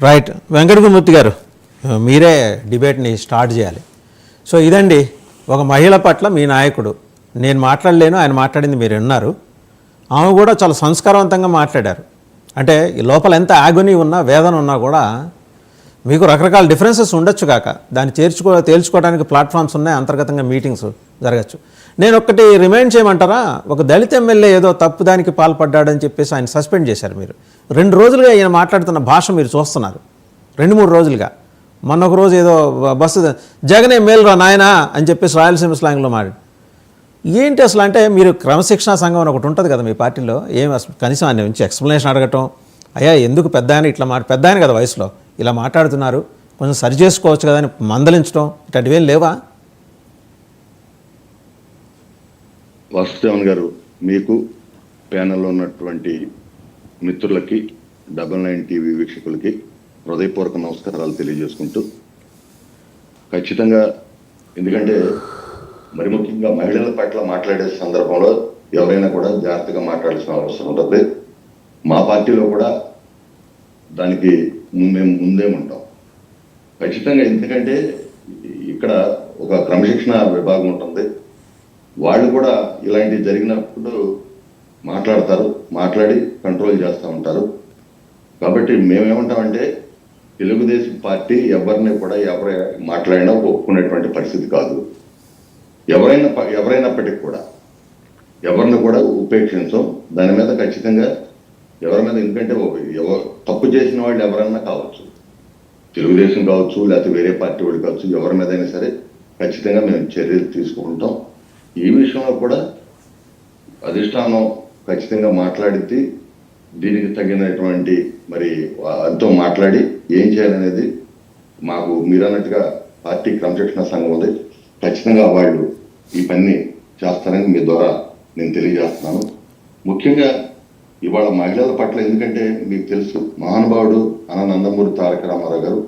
Right. వెంకటగురుమూర్తి గారు, మీరే డిబేట్ని start చేయాలి. సో ఇదండి, ఒక మహిళ పట్ల మీ నాయకుడు, నేను మాట్లాడలేను, ఆయన మాట్లాడింది మీరు విన్నారు. ఆమె కూడా చాలా సంస్కారవంతంగా మాట్లాడారు. అంటే ఈ లోపల ఎంత ఆగొని ఉన్నా, వేదన ఉన్నా కూడా మీకు రకరకాల డిఫరెన్సెస్ ఉండొచ్చు కాక దాన్ని తేల్చుకోవడానికి ప్లాట్ఫామ్స్ ఉన్నాయి, అంతర్గతంగా మీటింగ్స్ జరగచ్చు. నేను ఒక్కటి రిమైండ్ చేయమంటారా, ఒక దళిత ఎమ్మెల్యే ఏదో తప్పు దానికి పాల్పడ్డాడని చెప్పేసి ఆయన సస్పెండ్ చేశారు. మీరు 2 రోజులుగా ఈయన మాట్లాడుతున్న భాష మీరు చూస్తున్నారు, 2-3 రోజులుగా. మొన్న ఒక రోజు ఏదో బస్సు జగనే మేలురా నాయనా అని చెప్పేసి రాయలసీమ స్లాంగ్లో మాట్లాడు. ఏంటి అసలు అంటే, మీరు క్రమశిక్షణా సంఘం అని ఒకటి ఉంటుంది కదా మీ పార్టీలో, ఏం అసలు కనీసం ఆయన నుంచి ఎక్స్ప్లెనేషన్ అడగటం, అయ్యా ఎందుకు పెద్ద ఆయన ఇట్లా పెద్ద ఆయన కదా వయసులో ఇలా మాట్లాడుతున్నారు, కొంచెం సరి చేసుకోవచ్చు కదా అని మందలించడం, ఇట్లాంటివేం లేవా? వాసుదేవన్ గారు, మీకు ప్యానెల్లో ఉన్నటువంటి మిత్రులకి, 99 టీవీ వీక్షకులకి హృదయపూర్వక నమస్కారాలు తెలియజేసుకుంటూ, ఖచ్చితంగా ఎందుకంటే మరి ముఖ్యంగా మహిళల పట్ల మాట్లాడే సందర్భంలో ఎవరైనా కూడా జాగ్రత్తగా మాట్లాడాల్సిన అవసరం ఉంటుంది. మా పార్టీలో కూడా దానికి మేము ముందే ఉంటాం ఖచ్చితంగా. ఎందుకంటే ఇక్కడ ఒక క్రమశిక్షణ విభాగం ఉంటుంది, వాళ్ళు కూడా ఇలాంటివి జరిగినప్పుడు మాట్లాడతారు, మాట్లాడి కంట్రోల్ చేస్తూ ఉంటారు. కాబట్టి మేమేమంటామంటే, తెలుగుదేశం పార్టీ ఎవరిని కూడా మాట్లాడినా ఒప్పుకునేటువంటి పరిస్థితి కాదు. ఎవరైనప్పటికీ కూడా ఎవరిని కూడా ఉపేక్షించం. దాని మీద ఖచ్చితంగా ఎవరి మీద, ఎందుకంటే తప్పు చేసిన వాళ్ళు ఎవరన్నా కావచ్చు, తెలుగుదేశం కావచ్చు, లేకపోతే వేరే పార్టీ వాళ్ళు కావచ్చు, ఎవరి మీద అయినా సరే ఖచ్చితంగా మేము చర్యలు తీసుకుంటాం. ఈ విషయంలో కూడా అధిష్టానం ఖచ్చితంగా మాట్లాడితే దీనికి తగినటువంటి మరి అంతా మాట్లాడి ఏం చేయాలనేది, మాకు మీరన్నట్టుగా పార్టీ క్రమశిక్షణ సంఘం ఉంది, ఖచ్చితంగా వాళ్ళు ఈ పని చేస్తారని మీ ద్వారా నేను తెలియజేస్తున్నాను. ముఖ్యంగా ఇవాళ మహిళల పట్ల, ఎందుకంటే మీకు తెలుసు, మహానుభావుడు నందమూరి తారక రామారావు గారు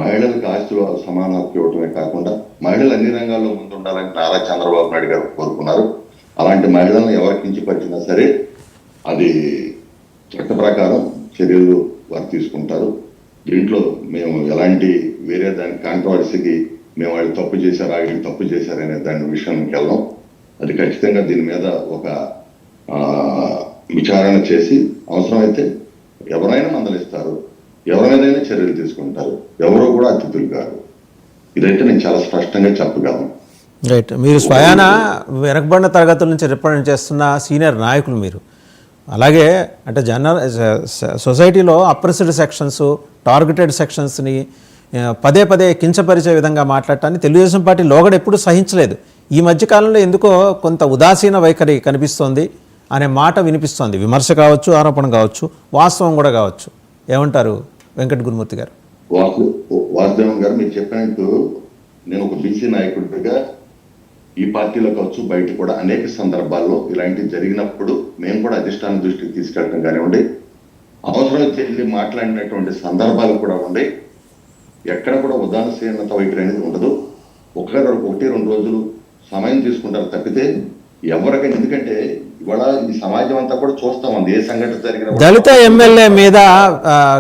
మహిళలకు ఆస్తిలో సమాన హక్కు ఇవ్వటమే కాకుండా మహిళలు అన్ని రంగాల్లో ముందుండాలని నారా చంద్రబాబు నాయుడు గారు కోరుకున్నారు. అలాంటి మహిళలను ఎవరికి కించపరిచినా సరే అది చట్ట ప్రకారం చర్యలు వారు తీసుకుంటారు. దీంట్లో మేము ఎలాంటి వేరే దాని కాంట్రవర్సీకి మేము వాళ్ళు తప్పు చేశారు, వీళ్ళు తప్పు చేశారనే దాని విషయానికి వెళ్ళాం. అది ఖచ్చితంగా దీని మీద ఒక విచారణ చేసి అవసరమైతే ఎవరైనా మందలిస్తారు, ఎవరి మీదైనా చర్యలు తీసుకుంటారు, ఎవరో కూడా అతిథులు కాదు. ఇదైతే నేను చాలా స్పష్టంగా చెప్పగలను. రైట్. మీరు స్వయాన వెనకబడిన తరగతుల నుంచి రిప్రజెంట్ చేస్తున్న సీనియర్ నాయకులు మీరు. అలాగే అంటే సొసైటీలో అప్రెస్డ్ సెక్షన్స్, టార్గెటెడ్ సెక్షన్స్ని పదే పదే కించపరిచే విధంగా మాట్లాడటాన్ని తెలుగుదేశం పార్టీ లోగడ ఎప్పుడూ సహించలేదు. ఈ మధ్యకాలంలో ఎందుకో కొంత ఉదాసీన వైఖరి కనిపిస్తోంది అనే మాట వినిపిస్తోంది. విమర్శ కావచ్చు, ఆరోపణ కావచ్చు, వాస్తవం కూడా కావచ్చు. ఏమంటారు వెంకటగురుమూర్తి గారు? వాసుదేవన్ గారు, మీరు చెప్పినట్టు నేను ఒక బీసీ నాయకుడిగా ఈ పార్టీలో కావచ్చు, బయట కూడా అనేక సందర్భాల్లో ఇలాంటివి జరిగినప్పుడు మేము కూడా అధిష్టాన దృష్టికి తీసుకెళ్ళడం కానివ్వండి, అవసరం చెల్లి మాట్లాడినటువంటి సందర్భాలు కూడా ఉండే. ఎక్కడ కూడా ఉదాసీనత వైఖరి అనేది ఉండదు. 1-2 రోజులు సమయం తీసుకుంటారు తప్పితే ఎవరికైనా, ఎందుకంటే ఇవాళ ఈ సమాజం అంతా కూడా చూస్తాం ఉంది ఏ సంఘటన జరిగిన. దళిత ఎమ్మెల్యే మీద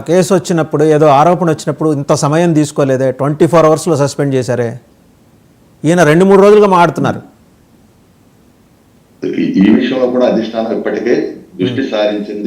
కేసు వచ్చినప్పుడు, ఏదో ఆరోపణ వచ్చినప్పుడు ఇంత సమయం తీసుకోలేదే, 24 అవర్స్లో సస్పెండ్ చేశారే. ఈయన 2-3 రోజులుగా మాట్లాడుతున్నారు. ఈ విషయంలో కూడా అధిష్టానం ఇప్పటికే దృష్టి సారించింది.